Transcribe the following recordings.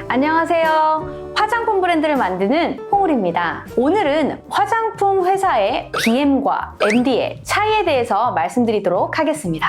안녕하세요. 화장품 브랜드를 만드는 홍울입니다. 오늘은 화장품 회사의 BM과 MD의 차이에 대해서 말씀드리도록 하겠습니다.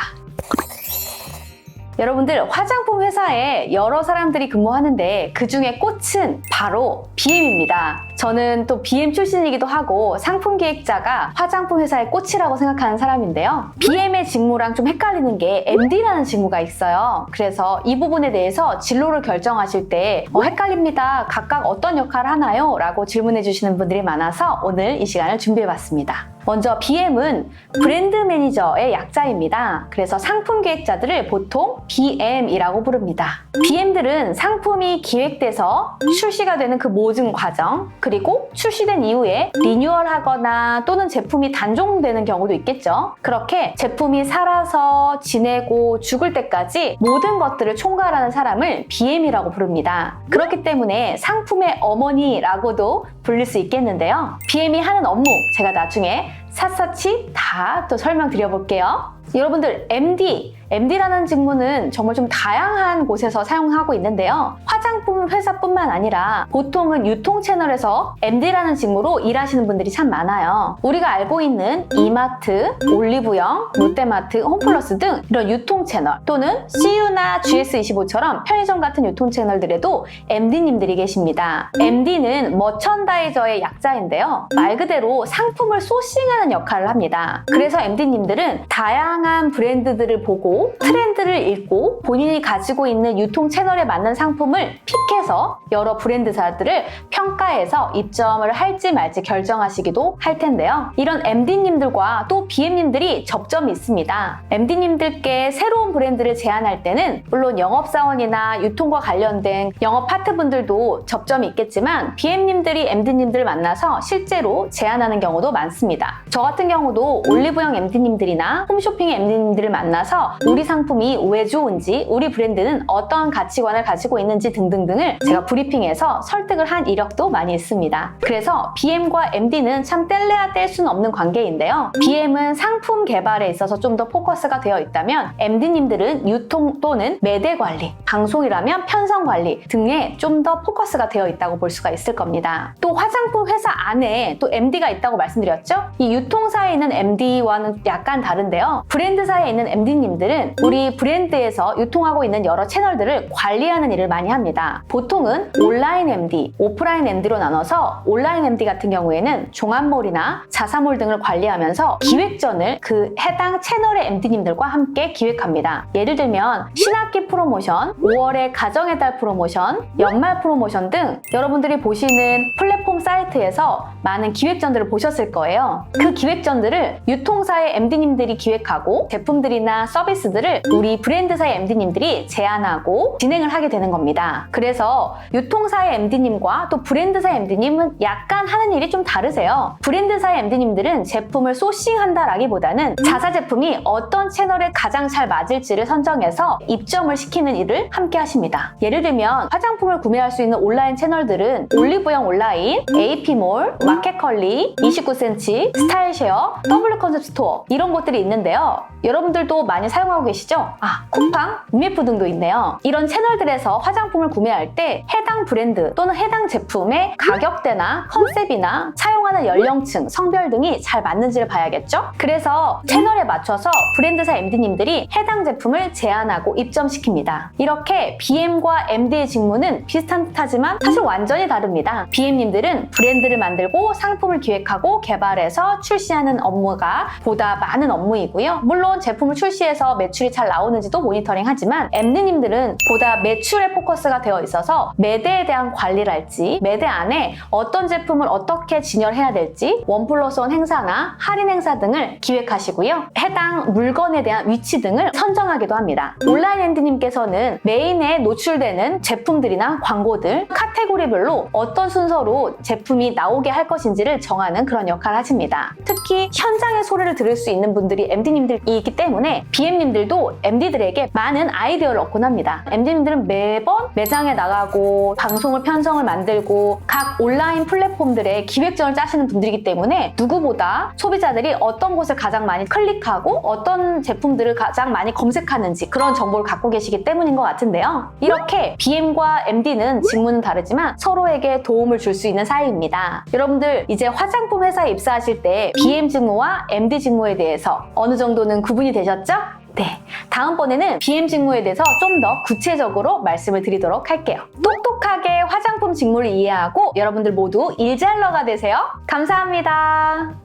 여러분들, 화장품 회사에 여러 사람들이 근무하는데 그 중에 꽃은 바로 BM입니다. 저는 또 BM 출신이기도 하고 상품 기획자가 화장품 회사의 꽃이라고 생각하는 사람인데요. BM의 직무랑 좀 헷갈리는 게 MD라는 직무가 있어요. 그래서 이 부분에 대해서 진로를 결정하실 때 헷갈립니다. 각각 어떤 역할을 하나요? 라고 질문해 주시는 분들이 많아서 오늘 이 시간을 준비해 봤습니다. 먼저 BM은 브랜드 매니저의 약자입니다. 그래서 상품 기획자들을 보통 BM이라고 부릅니다. BM들은 상품이 기획돼서 출시가 되는 그 모든 과정, 그리고 출시된 이후에 리뉴얼하거나 또는 제품이 단종되는 경우도 있겠죠. 그렇게 제품이 살아서 지내고 죽을 때까지 모든 것들을 총괄하는 사람을 BM이라고 부릅니다. 그렇기 때문에 상품의 어머니라고도 불릴 수 있겠는데요. BM이 하는 업무, 제가 나중에 샅샅이 다 또 설명드려볼게요. 여러분들, MD라는 직무는 정말 좀 다양한 곳에서 사용하고 있는데요. 화장품 회사뿐만 아니라 보통은 유통 채널에서 MD라는 직무로 일하시는 분들이 참 많아요. 우리가 알고 있는 이마트, 올리브영, 롯데마트, 홈플러스 등 이런 유통 채널, 또는 CU나 GS25처럼 편의점 같은 유통 채널들에도 MD님들이 계십니다. MD는 머천다이저의 약자인데요. 말 그대로 상품을 소싱하는 역할을 합니다. 그래서 MD님들은 다양한 브랜드들을 보고 트렌드를 읽고 본인이 가지고 있는 유통 채널에 맞는 상품을 픽해서 여러 브랜드사들을 평가해서 입점을 할지 말지 결정하시기도 할 텐데요. 이런 MD님들과 또 BM님들이 접점이 있습니다. MD님들께 새로운 브랜드를 제안할 때는 물론 영업사원이나 유통과 관련된 영업 파트분들도 접점이 있겠지만 BM님들이 MD님들을 만나서 실제로 제안하는 경우도 많습니다. 저 같은 경우도 올리브영 MD님들이나 홈쇼핑의 MD님들을 만나서 우리 상품이 왜 좋은지, 우리 브랜드는 어떤 가치관을 가지고 있는지 등등등을 제가 브리핑해서 설득을 한 이력도 많이 있습니다. 그래서 BM과 MD는 참 뗄래야 뗄 수는 없는 관계인데요. BM은 상품 개발에 있어서 좀 더 포커스가 되어 있다면 MD님들은 유통 또는 매대 관리, 방송이라면 편성 관리 등에 좀 더 포커스가 되어 있다고 볼 수가 있을 겁니다. 또 화장품 회사 안에 또 MD가 있다고 말씀드렸죠? 이 유통사에 있는 MD와는 약간 다른데요. 브랜드사에 있는 MD님들은 우리 브랜드에서 유통하고 있는 여러 채널들을 관리하는 일을 많이 합니다. 보통은 온라인 MD, 오프라인 MD로 나눠서 온라인 MD 같은 경우에는 종합몰이나 자사몰 등을 관리하면서 기획전을 그 해당 채널의 MD님들과 함께 기획합니다. 예를 들면 신학기 프로모션, 5월의 가정의 달 프로모션, 연말 프로모션 등 여러분들이 보시는 플랫폼 사이트에서 많은 기획전들을 보셨을 거예요. 그 기획전들을 유통사의 MD님들이 기획하고 제품들이나 서비스들을 우리 브랜드사의 MD님들이 제안하고 진행을 하게 되는 겁니다. 그래서 유통사의 MD님과 또 브랜드사의 MD님은 약간 하는 일이 좀 다르세요. 브랜드사의 MD님들은 제품을 소싱한다라기보다는 자사 제품이 어떤 채널에 가장 잘 맞을지를 선정해서 입점을 시키는 일을 함께 하십니다. 예를 들면 화장품을 구매할 수 있는 온라인 채널들은 올리브영 온라인, AP몰, 마켓컬리, 29cm, 스타일쉐어, W 컨셉 스토어 이런 것들이 있는데요. 여러분들도 많이 사용하고 계시죠? 쿠팡, UMF 등도 있네요. 이런 채널들에서 화장품을 구매할 때 해당 브랜드 또는 해당 제품의 가격대나 컨셉이나 사용하는 연령층, 성별 등이 잘 맞는지를 봐야겠죠? 그래서 채널에 맞춰서 브랜드사 MD님들이 해당 제품을 제안하고 입점시킵니다. 이렇게 BM과 MD의 직무는 비슷한 듯하지만 사실 완전히 다릅니다. BM님들은 브랜드를 만들고 상품을 기획하고 개발해서 출시하는 업무가 보다 많은 업무이고요. 물론 제품을 출시해서 매출이 잘 나오는지도 모니터링하지만 MD님들은 보다 매출에 포커스가 되어 있어서 매대에 대한 관리랄지, 매대 안에 어떤 제품을 어떻게 진열해야 될지, 1+1 행사나 할인 행사 등을 기획하시고요. 해당 물건에 대한 위치 등을 선정하기도 합니다. 온라인 MD님께서는 메인에 노출되는 제품들이나 광고들, 카트 카테고리별로 어떤 순서로 제품이 나오게 할 것인지를 정하는 그런 역할을 하십니다. 특히 현장의 소리를 들을 수 있는 분들이 MD님들이 있기 때문에 BM님들도 MD들에게 많은 아이디어를 얻곤 합니다. MD님들은 매번 매장에 나가고 방송을 편성을 만들고 각 온라인 플랫폼들의 기획전을 짜시는 분들이기 때문에 누구보다 소비자들이 어떤 곳을 가장 많이 클릭하고 어떤 제품들을 가장 많이 검색하는지 그런 정보를 갖고 계시기 때문인 것 같은데요. 이렇게 BM과 MD는 직무는 다르지만 서로에게 도움을 줄 수 있는 사이입니다. 여러분들 이제 화장품 회사에 입사하실 때 BM 직무와 MD 직무에 대해서 어느 정도는 구분이 되셨죠? 네, 다음번에는 BM 직무에 대해서 좀 더 구체적으로 말씀을 드리도록 할게요. 똑똑하게 화장품 직무를 이해하고 여러분들 모두 일잘러가 되세요. 감사합니다.